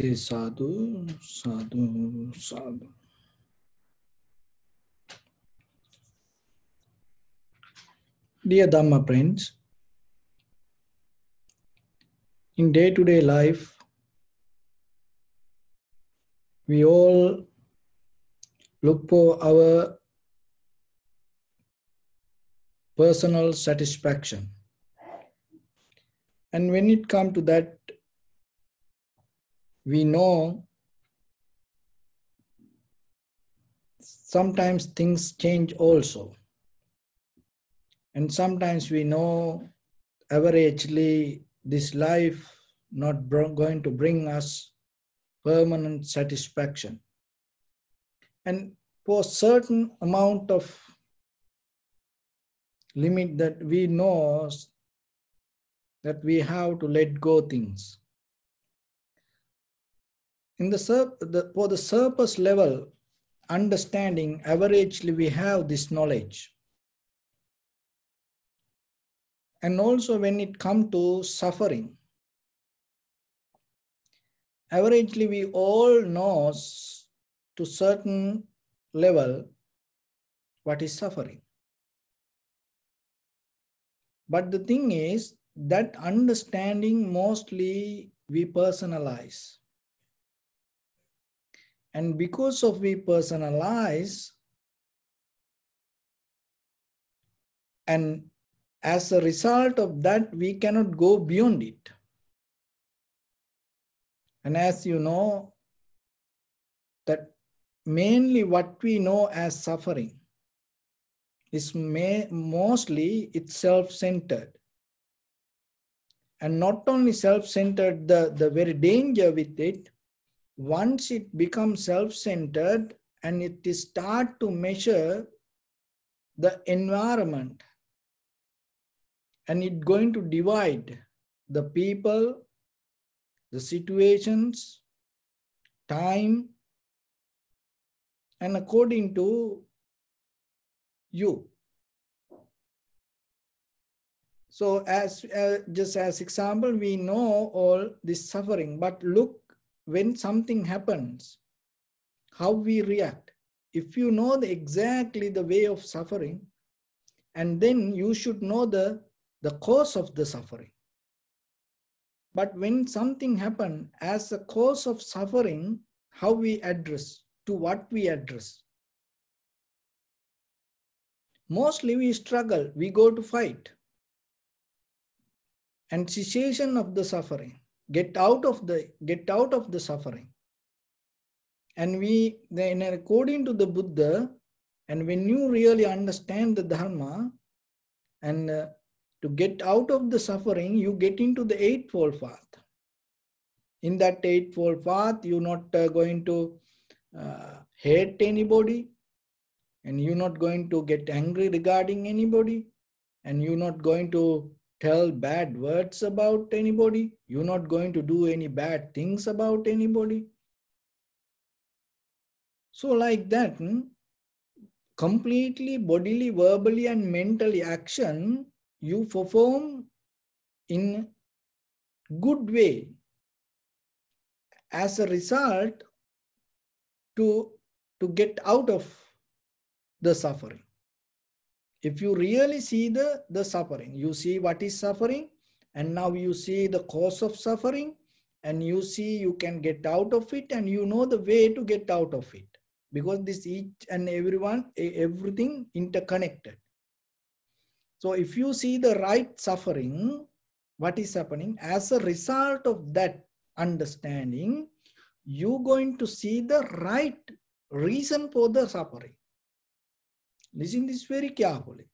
Sadhu, sadhu, sadhu. Dear Dharma friends, in day-to-day life, we all look for our personal satisfaction. And when it comes to that, we know sometimes things change also. And sometimes we know averagely this life not going to bring us permanent satisfaction. And for certain amount of limit that we know that we have to let go things. For the surface level understanding, averagely we have this knowledge. And also when it comes to suffering, averagely we all know to certain level what is suffering. But the thing is that understanding mostly we personalize. And because of we personalize, and as a result of that, we cannot go beyond it. And as you know, that mainly what we know as suffering is mostly it's self-centered. And not only self-centered, the very danger with it, once it becomes self-centered and it is start to measure the environment, and it's going to divide the people, the situations, time, and according to you. So just as example, we know all this suffering, but look, when something happens, how we react. If you know exactly the way of suffering, and then you should know the cause of the suffering. But when something happens as a cause of suffering, how we address, to what we address. Mostly we struggle, we go to fight. And cessation of the suffering, get out of the suffering. And then according to the Buddha, and when you really understand the Dharma, and to get out of the suffering, you get into the Eightfold Path. In that Eightfold Path, you're not going to hate anybody, and you're not going to get angry regarding anybody, and you're not going to tell bad words about anybody, you're not going to do any bad things about anybody. So like that, completely bodily, verbally, and mentally action you perform in good way as a result to get out of the suffering. If you really see the suffering, you see what is suffering, and now you see the cause of suffering, and you see you can get out of it, and you know the way to get out of it. Because this each and everything interconnected. So if you see the right suffering, what is happening, as a result of that understanding, you're going to see the right reason for the suffering. Listen this very carefully.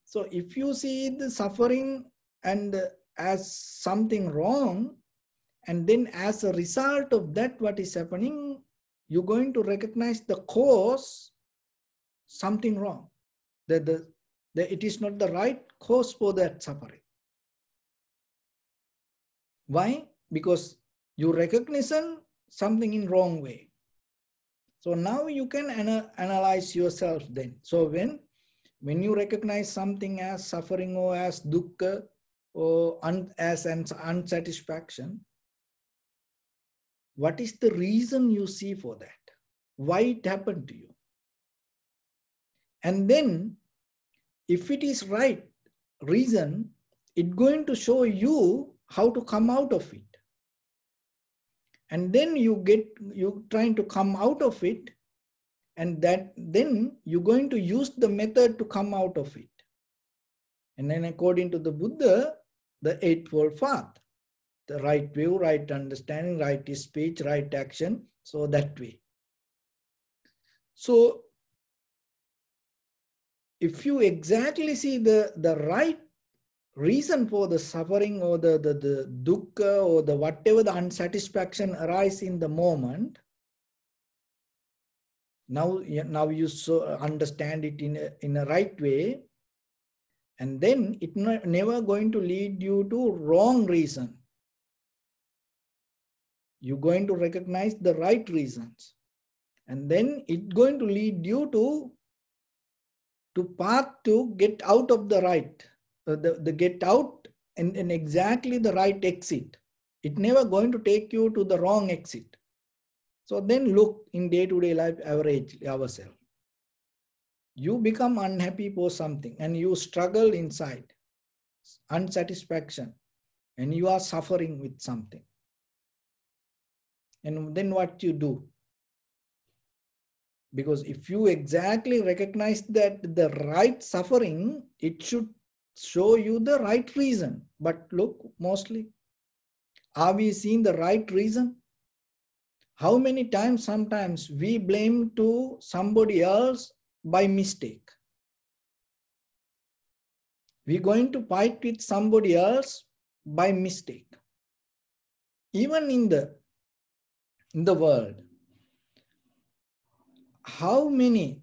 So if you see the suffering and as something wrong, and then as a result of that, what is happening, you're going to recognize the cause, something wrong. That it is not the right cause for that suffering. Why? Because you recognize something in wrong way. So now you can analyze yourself then. So when you recognize something as suffering or as dukkha or as an unsatisfaction, what is the reason you see for that? Why it happened to you? And then if it is right reason, it's going to show you how to come out of it. And then you trying to come out of it, and that then you're going to use the method to come out of it. And then according to the Buddha, the Eightfold Path, the right view, right understanding, right speech, right action, so that way. So if you exactly see the right reason for the suffering or the dukkha or the whatever the unsatisfaction arise in the moment, now you understand it in a right way, and then it never going to lead you to wrong reason. You're going to recognize the right reasons, and then it's going to lead you to path to get out of the right, the get out and exactly the right exit. It never going to take you to the wrong exit. So then look in day-to-day life, average ourselves. You become unhappy for something and you struggle inside, unsatisfaction, and you are suffering with something. And then what you do? Because if you exactly recognize that the right suffering, it should show you the right reason. But look, mostly, are we seeing the right reason? How many times sometimes we blame to somebody else by mistake? We're going to fight with somebody else by mistake. Even in the world, how many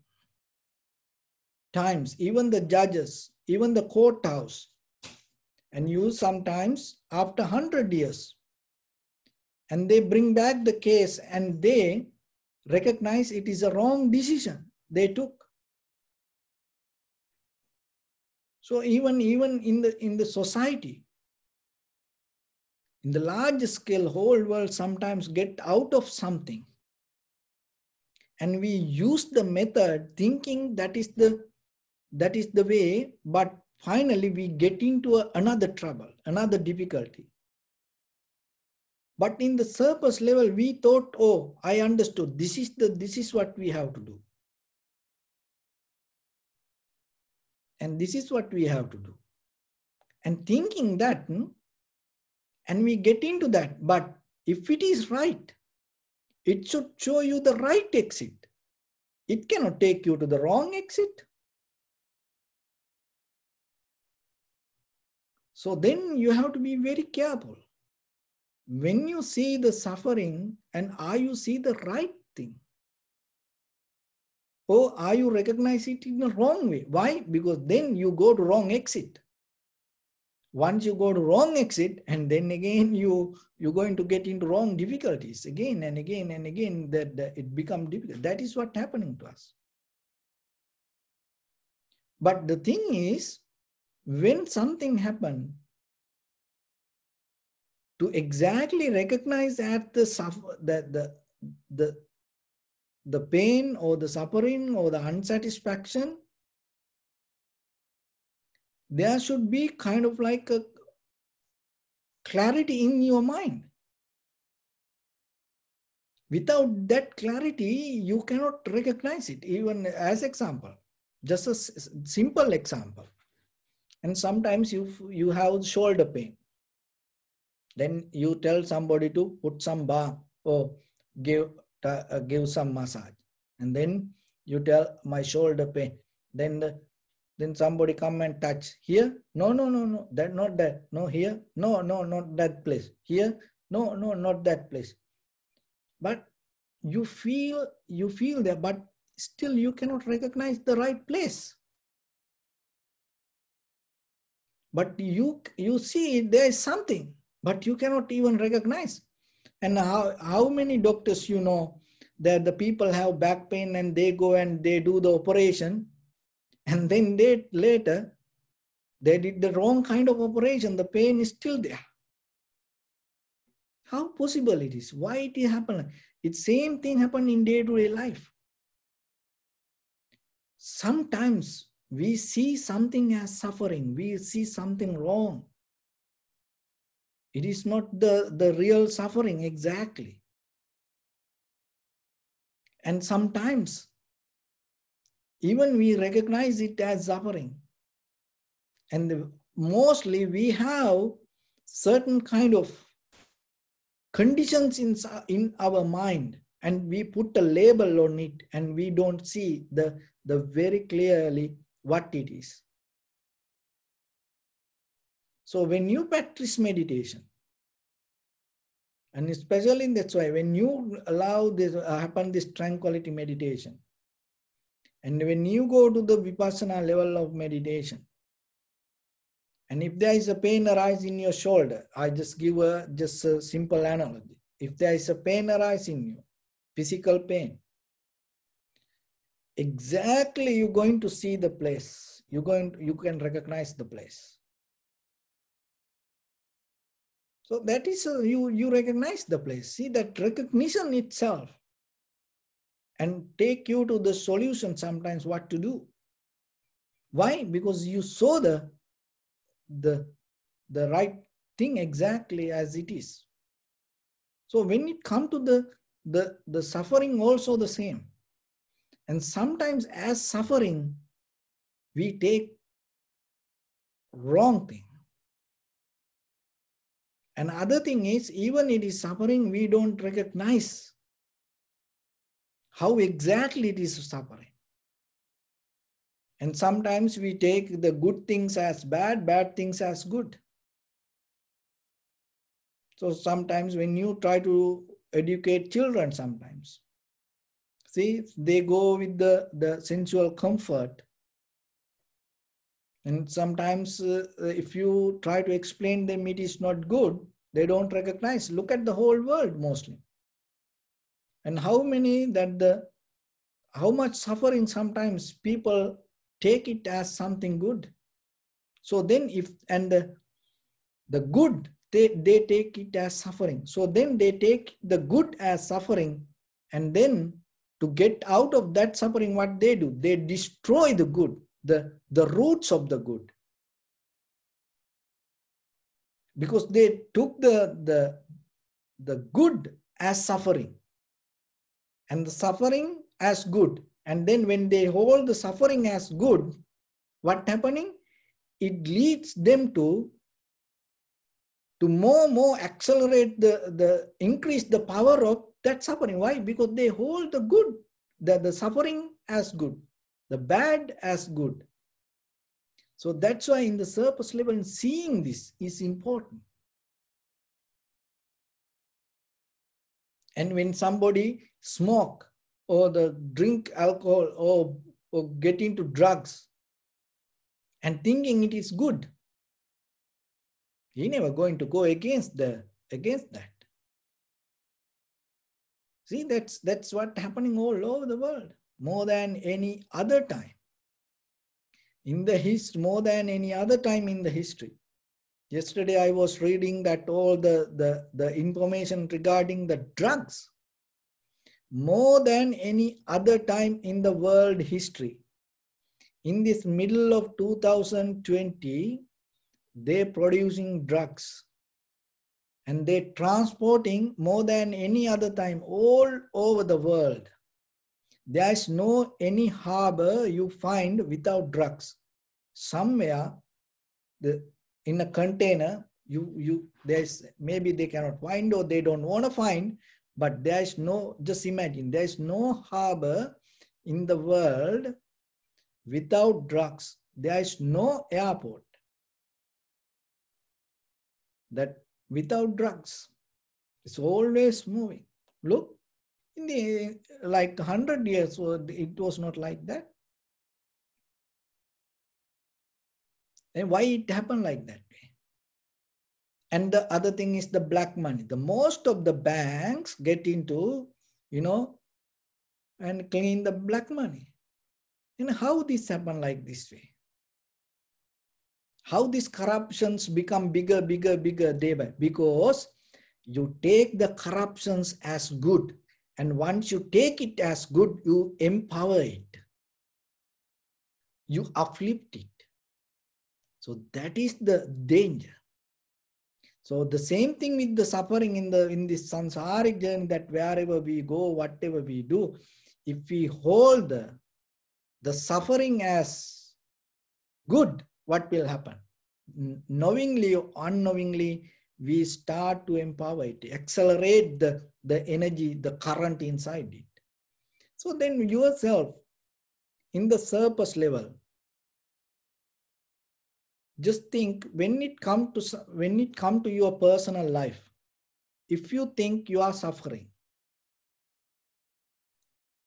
times, even the judges, even the courthouse, and you sometimes after 100 years, and they bring back the case and they recognize it is a wrong decision they took. So even in the society, in the large scale, whole world sometimes get out of something, and we use the method thinking that is the way, but finally we get into another trouble, another difficulty. But in the surface level, we thought, oh, I understood. This is what we have to do. And this is what we have to do. And thinking that, and we get into that. But if it is right, it should show you the right exit. It cannot take you to the wrong exit. So then you have to be very careful. When you see the suffering, and are you see the right thing? Or are you recognize it in the wrong way? Why? Because then you go to wrong exit. Once you go to wrong exit, and then again you're going to get into wrong difficulties again and again and again, that it becomes difficult. That is what's happening to us. But the thing is, when something happens, to exactly recognize at the pain or the suffering or the unsatisfaction, there should be kind of like a clarity in your mind. Without that clarity, you cannot recognize it. Even as example, just a simple example. And sometimes you have shoulder pain. Then you tell somebody to put some balm or give some massage. And then you tell my shoulder pain. Then somebody come and touch here. No, that not that. No, here. No, not that place. Here. No, not that place. But you feel there, but still you cannot recognize the right place. But you see there is something, but you cannot even recognize. And how many doctors that the people have back pain and they go and they do the operation, and then later they did the wrong kind of operation. The pain is still there. How possible it is? Why it happen? It's same thing happen in day-to-day life. Sometimes we see something as suffering. We see something wrong. It is not the real suffering exactly. And sometimes even we recognize it as suffering. And mostly we have certain kind of conditions in our mind, and we put a label on it, and we don't see the very clearly what it is. So when you practice meditation, and especially that's why when you allow this happen, this tranquility meditation, and when you go to the vipassana level of meditation, and if there is a pain arise in your shoulder, I just give just a simple analogy. If there is a pain arise in you, physical pain, exactly you're going to see the place. You can recognize the place. So that is you recognize the place. See that recognition itself, and take you to the solution sometimes what to do. Why? Because you saw the right thing exactly as it is. So when it comes to the suffering, also the same. And sometimes as suffering, we take wrong thing. And other thing is, even it is suffering, we don't recognize how exactly it is suffering. And sometimes we take the good things as bad, bad things as good. So sometimes when you try to educate children, sometimes, see, they go with the sensual comfort. And sometimes if you try to explain them it is not good, they don't recognize. Look at the whole world mostly. And how many that how much suffering sometimes people take it as something good. So then if, and the good, they take it as suffering. So then they take the good as suffering, and then to get out of that suffering, what they do? They destroy the good, the roots of the good. Because they took the good as suffering and the suffering as good. And then when they hold the suffering as good, what happening? It leads them to more accelerate the increase the power of that suffering. Why? Because they hold the good, the suffering as good, the bad as good. So that's why in the surface level, seeing this is important. And when somebody smoke or drink alcohol or get into drugs and thinking it is good, he never going to go against that. See, that's what happening all over the world, more than any other time in the history, more than any other time in the history. Yesterday I was reading that all the information regarding the drugs, more than any other time in the world history. In this middle of 2020, they're producing drugs and they're transporting more than any other time all over the world. There is no any harbor you find without drugs. Somewhere in a container, there's maybe they cannot find or they don't want to find, but there is no, just imagine, there is no harbor in the world without drugs. There is no airport that without drugs. It's always moving. Look, in the like 100 years, it was not like that. And why it happened like that way? And the other thing is the black money. The most of the banks get into, and clean the black money. And how this happen like this way? How these corruptions become bigger day by? Because You take the corruptions as good. And once you take it as good, you empower it. You uplift it. So that is the danger. So the same thing with the suffering in this samsaric journey, that wherever we go, whatever we do, if we hold the suffering as good, what will happen? Knowingly or unknowingly, we start to empower it, accelerate the energy, the current inside it. So then yourself, in the surface level, just think, when it come to your personal life, if you think you are suffering,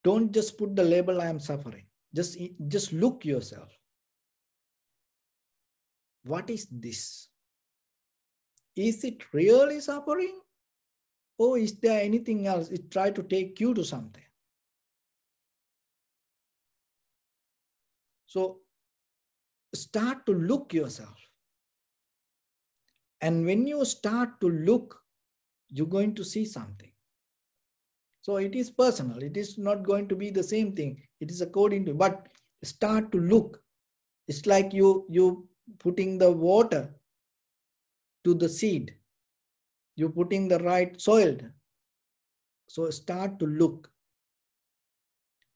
don't just put the label I am suffering. Just look yourself. What is this? Is it really suffering? Or is there anything else? It try to take you to something. So start to look yourself. And when you start to look, you're going to see something. So it is personal. It is not going to be the same thing. It is according to, but start to look. It's like you putting the water to the seed. You're putting the right soil. So start to look.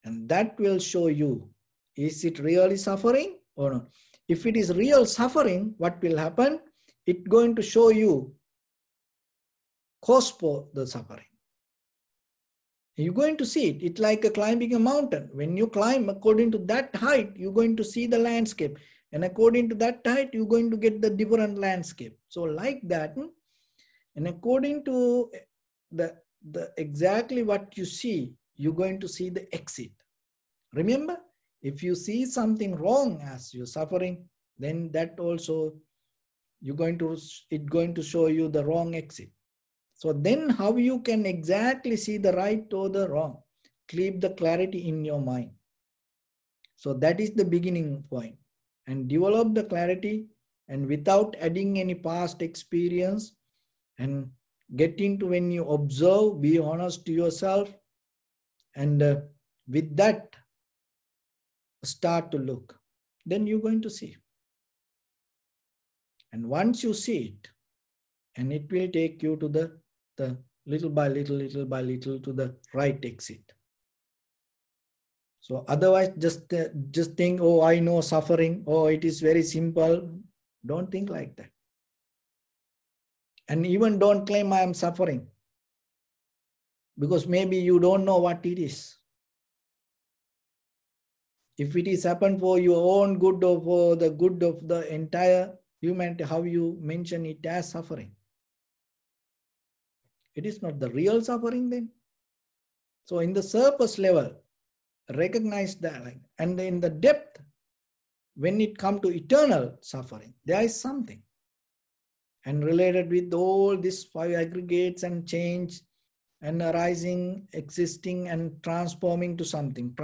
And that will show you, is it really suffering or not? If it is real suffering, what will happen? It's going to show you cause for the suffering. You're going to see it. It's like climbing a mountain. When you climb, according to that height, you're going to see the landscape. And according to that height, you're going to get the different landscape. So like that, and according to the exactly what you see, you're going to see the exit. Remember, if you see something wrong as you're suffering, then that also it's going to show you the wrong exit. So then how you can exactly see the right or the wrong? Keep the clarity in your mind. So that is the beginning point. And develop the clarity, and without adding any past experience, and get into, when you observe, be honest to yourself, and with that, start to look. Then you're going to see. And once you see it, and it will take you to the little by little to the right exit. So otherwise, just think, oh, I know suffering. Oh, it is very simple. Don't think like that. And even don't claim I am suffering, because maybe you don't know what it is. If it is happened for your own good or for the good of the entire humanity, how you mention it as suffering? It is not the real suffering then. So in the surface level, recognize that. And in the depth, when it comes to eternal suffering, there is something. And related with all these 5 aggregates and change and arising, existing and transforming to something.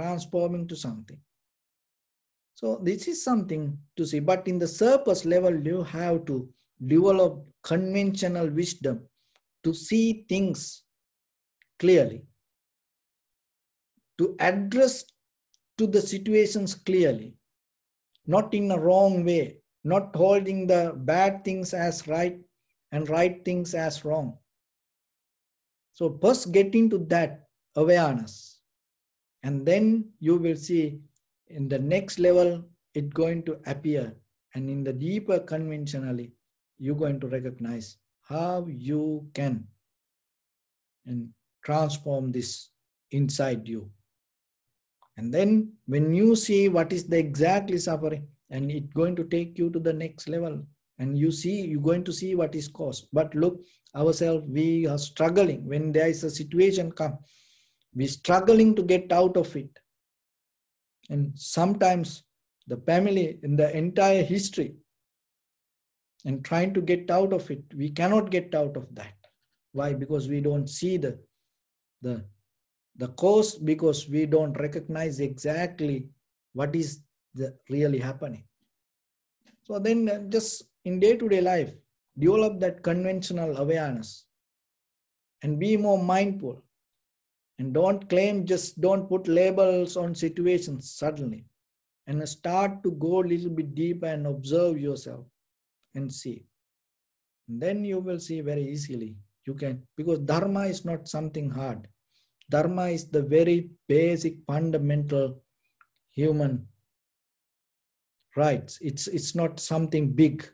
So this is something to see. But in the surface level, you have to develop conventional wisdom to see things clearly, to address to the situations clearly, not in a wrong way, not holding the bad things as right and right things as wrong. So first get into that awareness, and then you will see in the next level it's going to appear, and in the deeper conventionally you're going to recognize how you can and transform this inside you. And then when you see what is the exactly suffering, and it's going to take you to the next level, and you're going to see what is caused. But look, ourselves, we are struggling. When there is a situation come, we're struggling to get out of it. And sometimes the family in the entire history, and trying to get out of it, we cannot get out of that. Why? Because we don't see the cause, because we don't recognize exactly what is really happening. So then just in day-to-day life, develop that conventional awareness. and be more mindful. And don't claim, just don't put labels on situations suddenly. And start to go a little bit deeper and observe yourself and see. And then you will see very easily. You can, because Dharma is not something hard. Dharma is the very basic, fundamental human rights. It's not something big.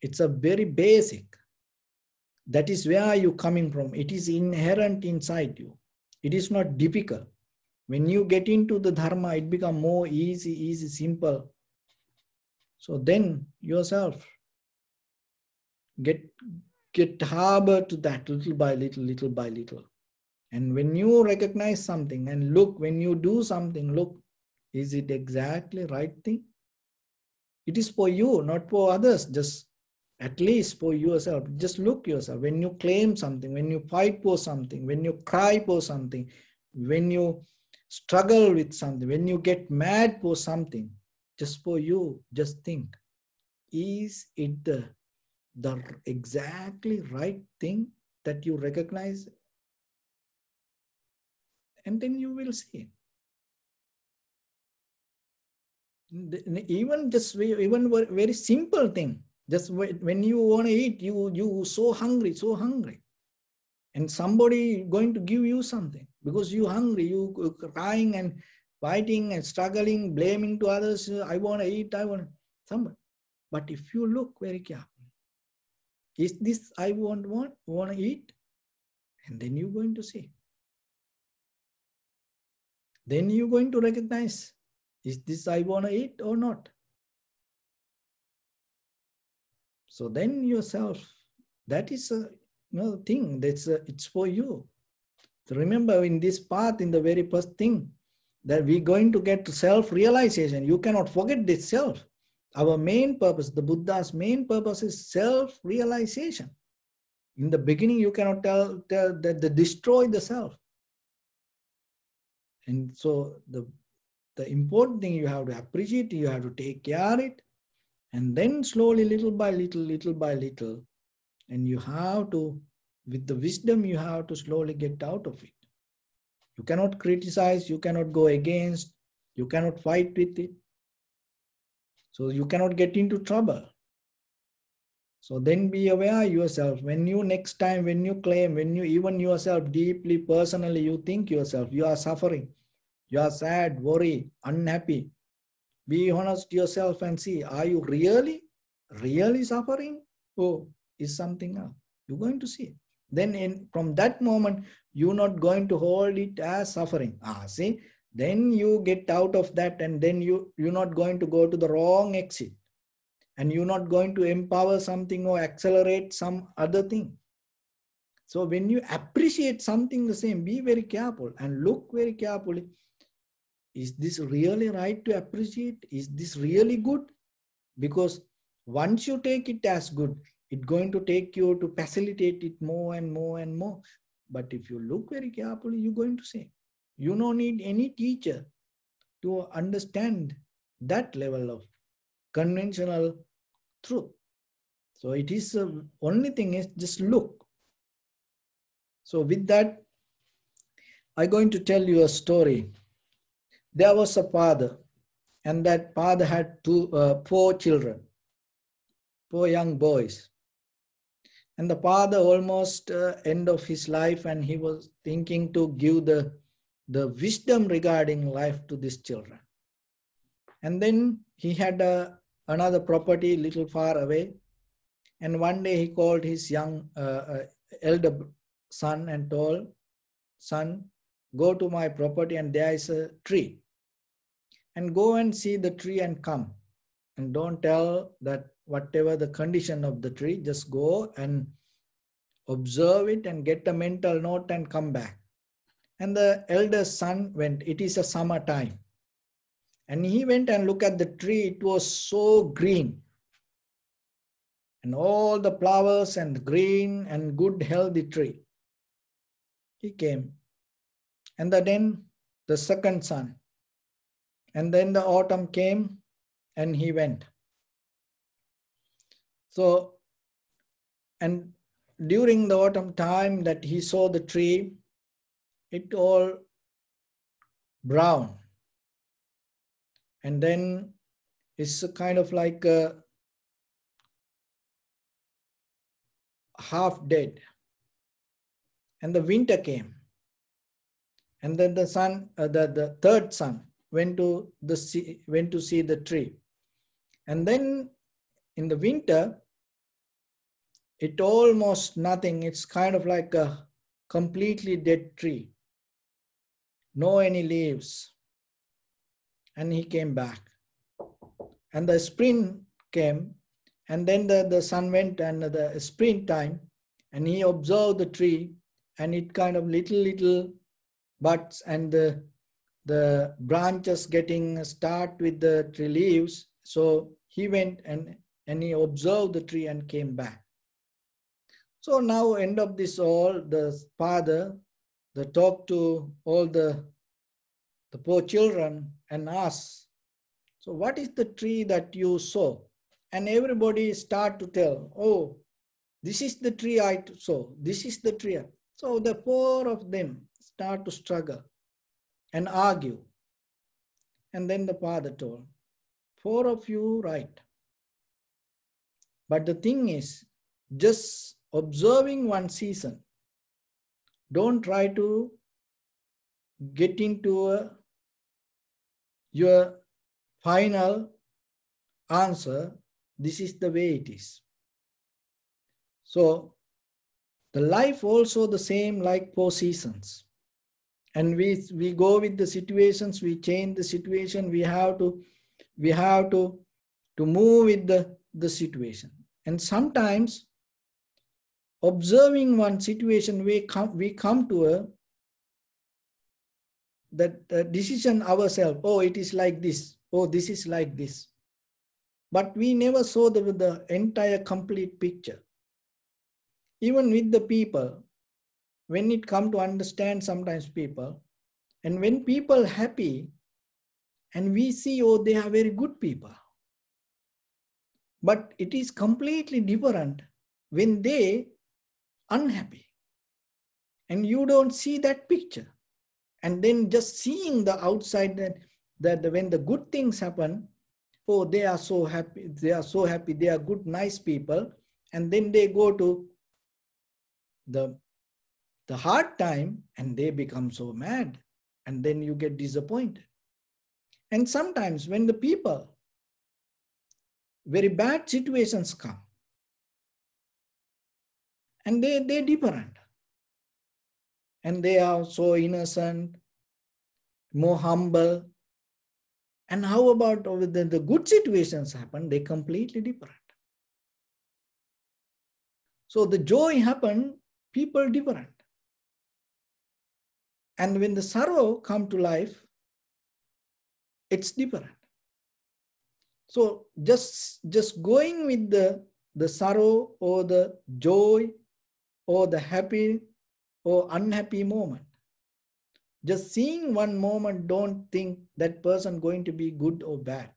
It's a very basic. That is where you're coming from. It is inherent inside you. It is not difficult. When you get into the Dharma, it becomes more easy, simple. So then yourself get harbor to that little by little. And when you recognize something and look, when you do something, look, is it exactly right thing? It is for you, not for others. Just at least for yourself. Just look yourself. When you claim something, when you fight for something, when you cry for something, when you struggle with something, when you get mad for something, just for you, just think, is it the exactly right thing that you recognize? And then you will see. Even very simple thing. Just when you want to eat, you so hungry, and somebody going to give you something because you hungry, you crying and fighting and struggling, blaming to others. I want to eat. I want somebody. But if you look very carefully, is this I want to eat? And then you're going to see. Then you're going to recognize, is this I want to eat or not? So then yourself, that is a thing. It's for you. So remember, in this path, in the very first thing, that we're going to get to self-realization. You cannot forget this self. Our main purpose, the Buddha's main purpose, is self-realization. In the beginning, you cannot tell that they destroy the self. And so the important thing, you have to appreciate, you have to take care of it, and then slowly, little by little, and you have to, with the wisdom, you have to slowly get out of it. You cannot criticize, you cannot go against, you cannot fight with it. So you cannot get into trouble. So then be aware yourself. When you next time, when you claim, when you even yourself deeply, personally, you think yourself, you are suffering, you are sad, worried, unhappy. Be honest yourself and see, are you really suffering? Oh, is something else? You're going to see. Then from that moment, you're not going to hold it as suffering. See, then you get out of that, and then you're not going to go to the wrong exit. And you're not going to empower something or accelerate some other thing. So when you appreciate something the same, be very careful and look very carefully. Is this really right to appreciate? Is this really good? Because once you take it as good, it's going to take you to facilitate it more and more and more. But if you look very carefully, you're going to say, you don't need any teacher to understand that level of conventional truth. So it is only thing is just look. So with that, I'm going to tell you a story. There was a father, and that father had four children, four young boys. And the father almost end of his life, and he was thinking to give the wisdom regarding life to these children. And then he had another property little far away. And one day he called his young elder son and told, son, go to my property and there is a tree. And go and see the tree and come. And don't tell that whatever the condition of the tree, just go and observe it and get a mental note and come back. And the eldest son went. It is a summer time. And he went and looked at the tree. It was so green. And all the flowers and green and good healthy tree. He came. And then the second son. And then the autumn came and he went. So, and during the autumn time that he saw the tree, it all brown. And then it's a kind of like a half dead. And the winter came. And then the son, the third son, went to see the tree. And then in the winter, it almost nothing. It's kind of like a completely dead tree. No any leaves. And he came back. And the spring came. And then the sun went, and the springtime, and he observed the tree, and it kind of little buds, and the branches getting start with the tree leaves. So he went and he observed the tree and came back. So now end of this all, the father, the talk to all the poor children and asked, so what is the tree that you saw? And everybody start to tell, oh, this is the tree I saw. This is the tree. So the four of them start to struggle and argue. And then the father told, four of you right. But the thing is, just observing one season, don't try to get into your final answer. This is the way it is. So the life also the same like 4 seasons. And we go with the situations, we change the situation, we have to move with the situation. And sometimes observing one situation, we come to that decision ourselves. Oh, it is like this. Oh, this is like this. But we never saw the entire complete picture. Even with the people, when it come to understand sometimes people, and when people happy, and we see, oh, they are very good people. But it is completely different when they unhappy. And you don't see that picture. And then just seeing the outside that when the good things happen, oh, they are so happy, they are good, nice people. And then they go to the hard time and they become so mad. And then you get disappointed. And sometimes when the people, very bad situations come, and they're different. And they are so innocent, more humble. And how about the good situations happen? They're completely different. So the joy happen, people different. And when the sorrow come to life, it's different. So just going with the sorrow or the joy or the happy or unhappy moment. Just seeing one moment, don't think that person going to be good or bad.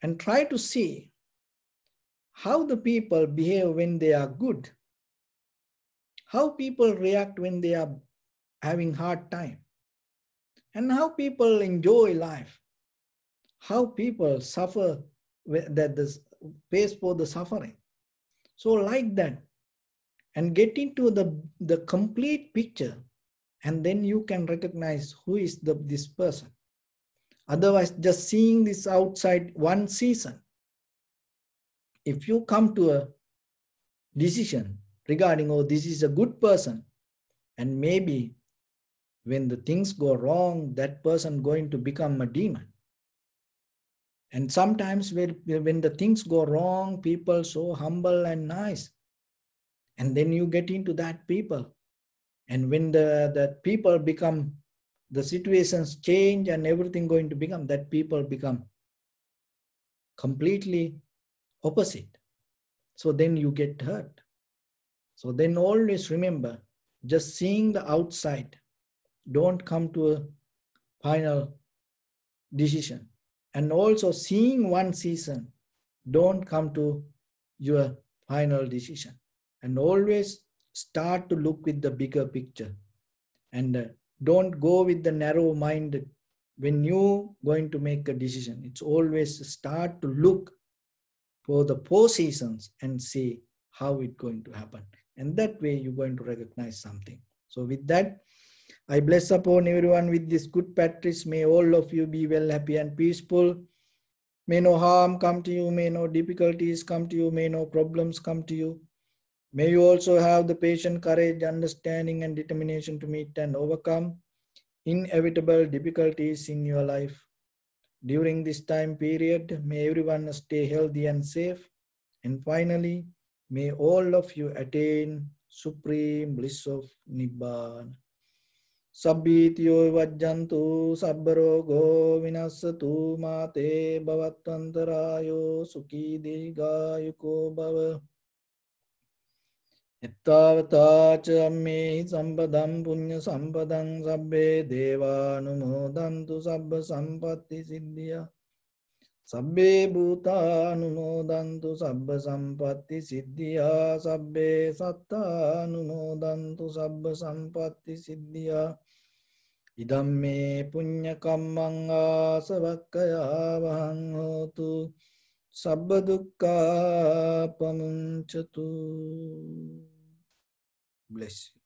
And try to see how the people behave when they are good. How people react when they are having hard time. And how people enjoy life. How people suffer, that pays for the suffering. So like that. And get into the complete picture. And then you can recognize who is this person. Otherwise, just seeing this outside one season, if you come to a decision regarding, oh, this is a good person, and maybe when the things go wrong, that person going to become a demon. And sometimes when the things go wrong, people so humble and nice. And then you get into that people. And when the people become, the situations change and everything going to become, that people become completely opposite. So then you get hurt. So then always remember, just seeing the outside, don't come to a final decision. And also seeing one season, don't come to your final decision. and always start to look with the bigger picture, and don't go with the narrow mind when you going to make a decision. It's always start to look for the four seasons and see how it's going to happen, and that way you're going to recognize something. So with that, I bless upon everyone with this good practice. May all of you be well, happy and peaceful. May no harm come to you, may no difficulties come to you, may no problems come to you. May you also have the patient courage, understanding and determination to meet and overcome inevitable difficulties in your life. During this time period, may everyone stay healthy and safe. And finally, may all of you attain supreme bliss of Nibbana. Sabbityo vajjantu sabbarogo vinasatu mate bhavatvantarayo sukhi dirghayuko bhava. Ittavata ca amme sampadam punya sampadam sabbe deva anumodantu sabba sampatti siddhya. Sabbe bhuta anumodantu sabba sampatti siddhya. Sabbe satta anumodantu sabba sampatti siddhya. Idam me punya kammang asavakkaya vahang hotu. Sabba dukkha pamunchatu. Bless you.